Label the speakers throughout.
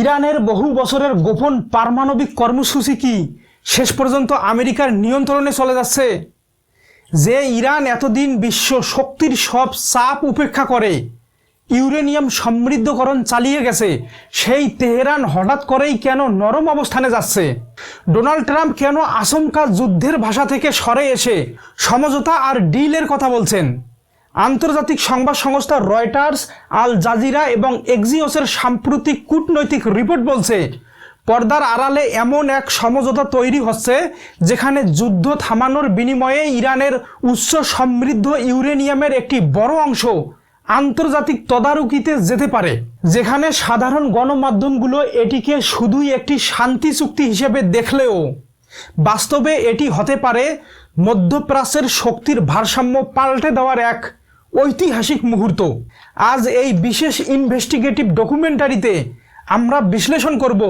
Speaker 1: ইরানের বহু বছরের গোপন পারমাণবিক কর্মসূচি কি শেষ পর্যন্ত আমেরিকার নিয়ন্ত্রণে চলে যাচ্ছে? যে ইরান এতদিন বিশ্ব শক্তির সব চাপ উপেক্ষা করে ইউরেনিয়াম সমৃদ্ধকরণ চালিয়ে গেছে, সেই তেহরান হঠাৎ করেই কেন নরম অবস্থানে যাচ্ছে? ডোনাল্ড ট্রাম্প কেন আচমকা যুদ্ধের ভাষা থেকে সরে এসে সমঝোতা আর ডিলের কথা বলছেন? আন্তর্জাতিক সংবাদ সংস্থা রয়টার্স, আল জাজিরা এবং এক্সিওসের সাম্প্রতিক কূটনৈতিক রিপোর্ট বলছে পর্দার আড়ালে এমন এক সমঝোতা তৈরি হচ্ছে যেখানে যুদ্ধ থামানোর বিনিময়ে ইরানের উচ্চ সমৃদ্ধ ইউরেনিয়ামের একটি বড় অংশ আন্তর্জাতিক তদারকিতে যেতে পারে, যেখানে সাধারণ গণমাধ্যমগুলো এটিকে শুধুই একটি শান্তি চুক্তি হিসেবে দেখলেও বাস্তবে এটি হতে পারে মধ্যপ্রাচ্যের শক্তির ভারসাম্য পাল্টে দেওয়ার এক ঐতিহাসিক মুহূর্ত। আজ এই বিশেষ ইনভেস্টিগেটিভ ডকুমেন্টারিতে আমরা বিশ্লেষণ করব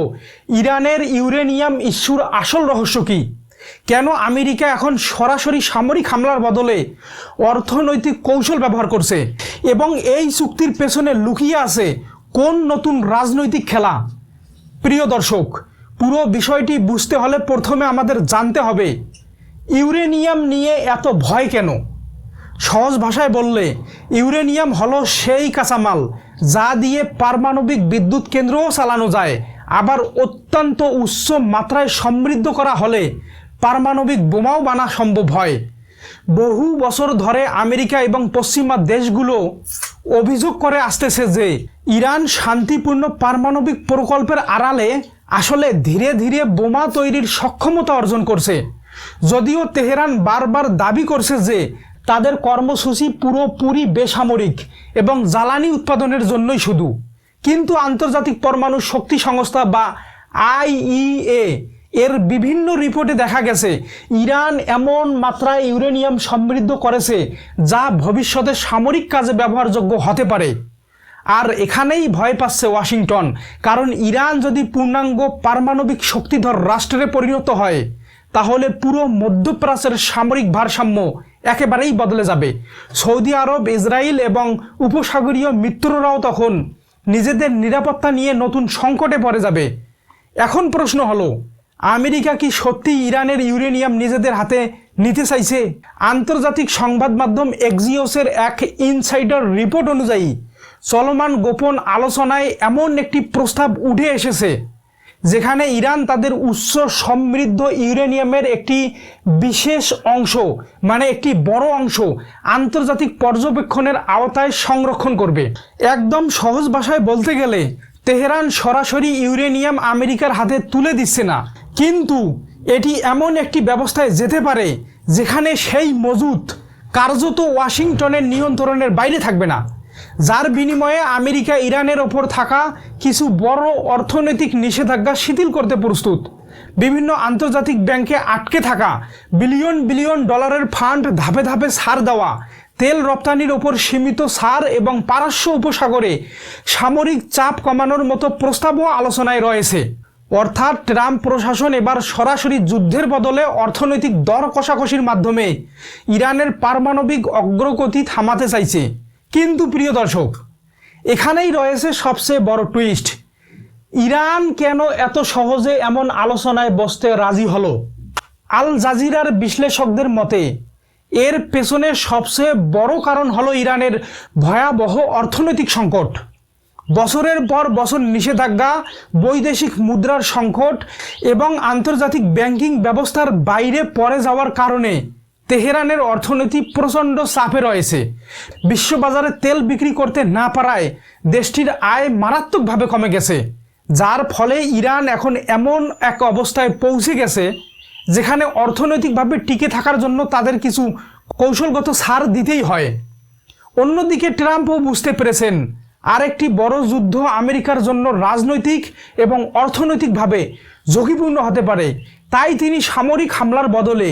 Speaker 1: ইরানের ইউরেনিয়াম ইস্যুর আসল রহস্য কী, কেন আমেরিকা এখন সরাসরি সামরিক হামলার বদলে অর্থনৈতিক কৌশল ব্যবহার করছে, এবং এই চুক্তির পেছনে লুকিয়ে আছে কোন নতুন রাজনৈতিক খেলা। প্রিয় দর্শক, পুরো বিষয়টি বুঝতে হলে প্রথমে আমাদের জানতে হবে ইউরেনিয়াম নিয়ে এত ভয় কেন। সহজ ভাষায় বললে ইউরেনিয়াম হলো সেই কাঁচামাল যা দিয়ে পারমাণবিক বিদ্যুৎ কেন্দ্রও চালানো যায়, আবার অত্যন্ত উচ্চ মাত্রায় সমৃদ্ধ করা হলে পারমাণবিক বোমাও বানা সম্ভব হয়। বহু বছর ধরে আমেরিকা এবং পশ্চিমা দেশগুলো অভিযোগ করে আসতেছে যে ইরান শান্তিপূর্ণ পারমাণবিক প্রকল্পের আড়ালে আসলে ধীরে ধীরে বোমা তৈরির সক্ষমতা অর্জন করছে। যদিও তেহরান বারবার দাবি করছে যে তাদের কর্মসূচি পুরোপুরি বেসামরিক এবং জ্বালানি উৎপাদনের জন্যই শুধু, কিন্তু আন্তর্জাতিক পরমাণু শক্তি সংস্থা বা আইইএ এর বিভিন্ন রিপোর্টে দেখা গেছে ইরান এমন মাত্রায় ইউরেনিয়াম সমৃদ্ধ করেছে যা ভবিষ্যতে সামরিক কাজে ব্যবহারযোগ্য হতে পারে। আর এখানেই ভয় পাচ্ছে ওয়াশিংটন, কারণ ইরান যদি পূর্ণাঙ্গ পারমাণবিক শক্তিধর রাষ্ট্রে পরিণত হয় তাহলে পুরো মধ্যপ্রাচ্যের সামরিক ভারসাম্য একেবারেই বদলে যাবে। সৌদি আরব, ইসরায়েল এবং উপসাগরীয় মিত্ররাও তখন নিজেদের নিরাপত্তা নিয়ে নতুন সংকটে পড়ে যাবে। এখন প্রশ্ন হলো, আমেরিকা কি সত্যি ইরানের ইউরেনিয়াম নিজেদের হাতে নিতে চাইছে? আন্তর্জাতিক সংবাদ মাধ্যম এক্সিওসের এক ইনসাইডার রিপোর্ট অনুযায়ী চলমান গোপন আলোচনায় এমন একটি প্রস্তাব উঠে এসেছে যেখানে ইরান তাদের উচ্চ সমৃদ্ধ ইউরেনিয়ামের একটি বিশেষ অংশ, মানে একটি বড় অংশ আন্তর্জাতিক পর্যবেক্ষণের আওতায় সংরক্ষণ করবে। একদম সহজ ভাষায় বলতে গেলে তেহরান সরাসরি ইউরেনিয়াম আমেরিকার হাতে তুলে দিচ্ছে না, কিন্তু এটি এমন একটি ব্যবস্থায় যেতে পারে যেখানে সেই মজুত কার্যত ওয়াশিংটনের নিয়ন্ত্রণের বাইরে থাকবে না, যার বিনিময়ে আমেরিকা ইরানের ওপর থাকা কিছু বড় অর্থনৈতিক নিষেধাজ্ঞা শিথিল করতে প্রস্তুত। বিভিন্ন আন্তর্জাতিক ব্যাংকে আটকে থাকা বিলিয়ন বিলিয়ন ডলারের ফান্ড ধাপে ধাপে ছাড় দেওয়া, তেল রপ্তানির ওপর সীমিত ছাড় এবং পারস্য উপসাগরে সামরিক চাপ কমানোর মতো প্রস্তাবও আলোচনায় রয়েছে। অর্থাৎ ট্রাম্প প্রশাসন এবার সরাসরি যুদ্ধের বদলে অর্থনৈতিক দর কষাকষির মাধ্যমে ইরানের পারমাণবিক অগ্রগতি থামাতে চাইছে। কিন্তু প্রিয় দর্শক, এখানেই রয়েছে সবচেয়ে বড় টুইস্ট। ইরান কেন এত সহজে এমন আলোচনায় বসতে রাজি হলো? আল জাজিরার বিশ্লেষকদের মতে এর পেছনে সবচেয়ে বড় কারণ হলো ইরানের ভয়াবহ অর্থনৈতিক সংকট। বছরের পর বছর নিষেধাজ্ঞা, বৈদেশিক মুদ্রার সংকট এবং আন্তর্জাতিক ব্যাংকিং ব্যবস্থার বাইরে পড়ে যাওয়ার কারণে তেহরানের অর্থনীতি প্রচণ্ড চাপে রয়েছে। বিশ্ববাজারে তেল বিক্রি করতে না পারায় দেশটির আয় মারাত্মকভাবে কমে গেছে, যার ফলে ইরান এখন এমন এক অবস্থায় পৌঁছে গেছে যেখানে অর্থনৈতিকভাবে টিকে থাকার জন্য তাদের কিছু কৌশলগত ছাড় দিতেই হয়। অন্যদিকে ট্রাম্পও বুঝতে পেরেছেন আরেকটি বড় যুদ্ধ আমেরিকার জন্য রাজনৈতিক এবং অর্থনৈতিকভাবে ঝুঁকিপূর্ণ হতে পারে, তাই তিনি সামরিক হামলার বদলে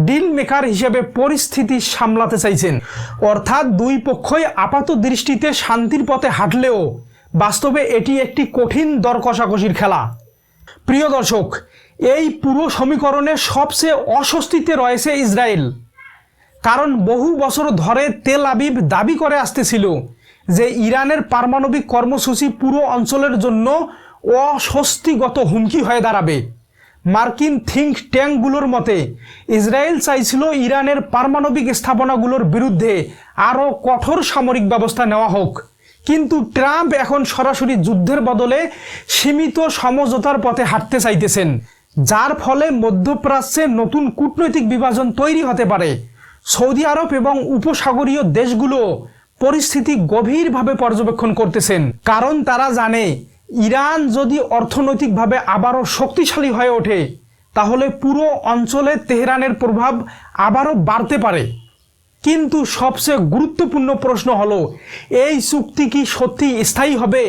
Speaker 1: ডিল মেকার হিসেবে পরিস্থিতি সামলাতে চাইছেন। অর্থাৎ দুই পক্ষই আপাত দৃষ্টিতে শান্তির পথে হাঁটলেও বাস্তবে এটি একটি কঠিন দর কষাকষির খেলা। প্রিয় দর্শক, এই পুরো সমীকরণে সবচেয়ে অস্বস্তিতে রয়েছে ইসরায়েল, কারণ বহু বছর ধরে তেল আবিব দাবি করে আসতেছিল যে ইরানের পারমাণবিক কর্মসূচি পুরো অঞ্চলের জন্য অস্বস্তিগত হুমকি হয়ে দাঁড়াবে। মার্কিন থিঙ্ক ট্যাঙ্কগুলোর মতে ইসরায়েল চাইছিল ইরানের পারমাণবিক স্থাপনাগুলোর বিরুদ্ধে আরও কঠোর সামরিক ব্যবস্থা নেওয়া হোক, কিন্তু ট্রাম্প এখন সরাসরি যুদ্ধের বদলে সীমিত সমঝোতার পথে হাঁটতে চাইতেছেন, যার ফলে মধ্যপ্রাচ্যে নতুন কূটনৈতিক বিভাজন তৈরি হতে পারে। সৌদি আরব এবং উপসাগরীয় দেশগুলো পরিস্থিতি গভীরভাবে পর্যবেক্ষণ করতেছেন, কারণ তারা জানে ইরান যদি অর্থনৈতিকভাবে আবারও শক্তিশালী হয়ে ওঠে তাহলে পুরো অঞ্চলে তেহরানের প্রভাব আবারও বাড়তে পারে। কিন্তু সবচেয়ে গুরুত্বপূর্ণ প্রশ্ন হলো, এই চুক্তি কি সত্যি স্থায়ী হবে?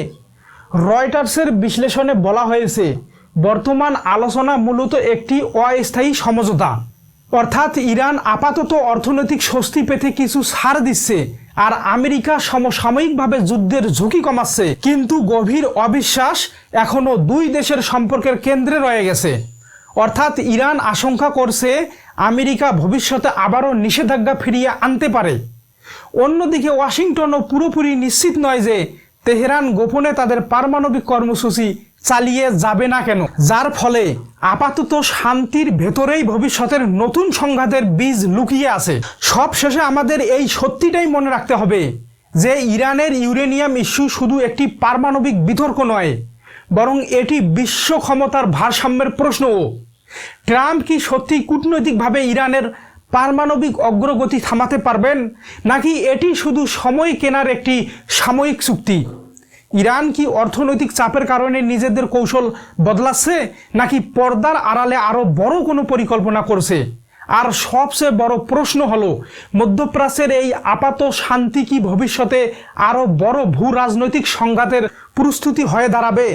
Speaker 1: রয়টার্সের বিশ্লেষণে বলা হয়েছে বর্তমান আলোচনা মূলত একটি অস্থায়ী সমঝোতা, অর্থাৎ ইরান আপাতত অর্থনৈতিক স্বস্তি পেতে কিছু ছাড় দিচ্ছে আর আমেরিকা সমসাময়িকভাবে যুদ্ধের ঝুঁকি কমাচ্ছে, কিন্তু গভীর অবিশ্বাস এখনও দুই দেশের সম্পর্কের কেন্দ্রে রয়ে গেছে। অর্থাৎ ইরান আশঙ্কা করছে আমেরিকা ভবিষ্যতে আবারও নিষেধাজ্ঞা ফিরিয়ে আনতে পারে। অন্যদিকে ওয়াশিংটনও পুরোপুরি নিশ্চিত নয় যে তেহরান গোপনে তাদের পারমাণবিক কর্মসূচি চালিয়ে যাবে না কেন, যার ফলে আপাতত শান্তির ভেতরেই ভবিষ্যতের নতুন সংঘাতের বীজ লুকিয়ে আছে। সব শেষে আমাদের এই সত্যিটাই মনে রাখতে হবে যে ইরানের ইউরেনিয়াম ইস্যু শুধু একটি পারমাণবিক বিতর্ক নয়, বরং এটি বিশ্ব ক্ষমতার ভারসাম্যের প্রশ্নও। ট্রাম্প কি সত্যি কূটনৈতিকভাবে ইরানের পারমাণবিক অগ্রগতি থামাতে পারবেন, নাকি এটি শুধু সময় কেনার একটি সাময়িক চুক্তি? ইরান কি অর্থনৈতিক চাপের কারণে নিজেদের কৌশল বদলাচ্ছে, নাকি পর্দার আড়ালে আরও বড় কোনো পরিকল্পনা করছে? আর সবচেয়ে বড় প্রশ্ন হলো, মধ্যপ্রাচ্যের এই আপাত শান্তি কি ভবিষ্যতে আরও বড় ভূ রাজনৈতিক সংঘাতের প্রস্তুতি হয়ে দাঁড়াবে?